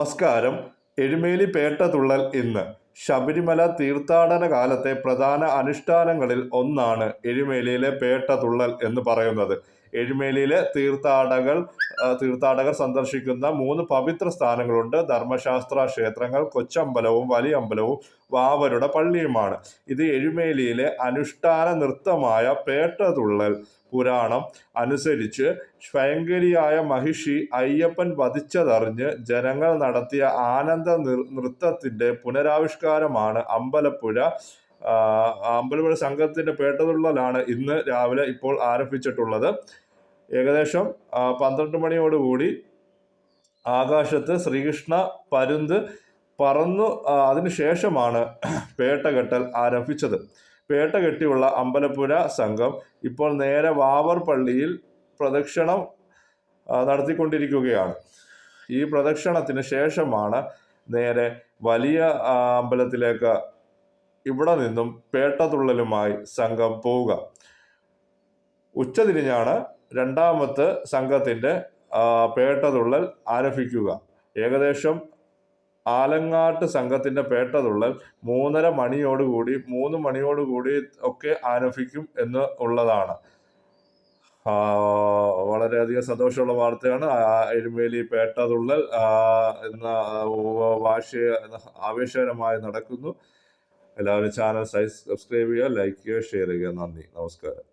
നമസ്കാരം. എരുമേലി പേട്ടതുള്ളൽ ഇന്ന് ശബരിമല തീർത്ഥാടന കാലത്തെ പ്രധാന അനുഷ്ഠാനങ്ങളിൽ ഒന്നാണ് എരുമേലിയിലെ പേട്ടതുള്ളൽ എന്ന് പറയുന്നത്. എരുമേലിയിലെ തീർത്ഥാടകർ സന്ദർശിക്കുന്ന 3 പവിത്ര സ്ഥാനങ്ങളുണ്ട്. ധർമ്മശാസ്ത്ര ക്ഷേത്രങ്ങൾ, കൊച്ചമ്പലവും വലിയ അമ്പലവും വാവരുടെ പള്ളിയുമാണ്. ഇത് എരുമേലിയിലെ അനുഷ്ഠാന നൃത്തമായ പേട്ടതുള്ളൽ. പുരാണം അനുസരിച്ച് സ്വയങ്കരിയായ മഹിഷി അയ്യപ്പൻ വധിച്ചതറിഞ്ഞ് ജനങ്ങൾ നടത്തിയ ആനന്ദ നൃത്തത്തിന്റെ പുനരാവിഷ്കാരമാണ് അമ്പലപ്പുഴ സംഘത്തിന്റെ പേട്ടതുള്ളലാണ് ഇന്ന് രാവിലെ ഇപ്പോൾ ആരംഭിച്ചിട്ടുള്ളത്. ഏകദേശം 12 മണിയോടുകൂടി ആകാശത്ത് ശ്രീകൃഷ്ണ പരുന്ത് പറന്നു. അതിനുശേഷമാണ് പേട്ടകെട്ടൽ ആരംഭിച്ചത്. പേട്ട കെട്ടിയുള്ള അമ്പലപ്പുഴ സംഘം ഇപ്പോൾ നേരെ വാവർ പള്ളിയിൽ പ്രദക്ഷിണം നടത്തിക്കൊണ്ടിരിക്കുകയാണ്. ഈ പ്രദക്ഷിണത്തിന് ശേഷമാണ് നേരെ വലിയ അമ്പലത്തിലേക്ക് ഇവിടെ നിന്നും പേട്ടതുള്ളലുമായി സംഘം പോവുക. ഉച്ചതിരിഞ്ഞാണ് രണ്ടാമത്തെ സംഘത്തിൻ്റെ പേട്ടതുള്ളൽ ആരംഭിക്കുക. ഏകദേശം ആലങ്ങാട്ട് സംഘത്തിൻ്റെ പേട്ടതുള്ളൽ 3:30 മണിയോടുകൂടി 3 മണിയോടുകൂടി ഒക്കെ ആരംഭിക്കും എന്ന് ഉള്ളതാണ്. വളരെയധികം സന്തോഷമുള്ള വാർത്തയാണ്. എരുമേലി പേട്ടതുള്ളൽ എന്ന ആവേശകരമായി നടക്കുന്നു. എല്ലാവരും ചാനൽ സബ്സ്ക്രൈബ് ചെയ്യുക, ലൈക്ക് ചെയ്യുക, ഷെയർ ചെയ്യുക. നന്ദി, നമസ്കാരം.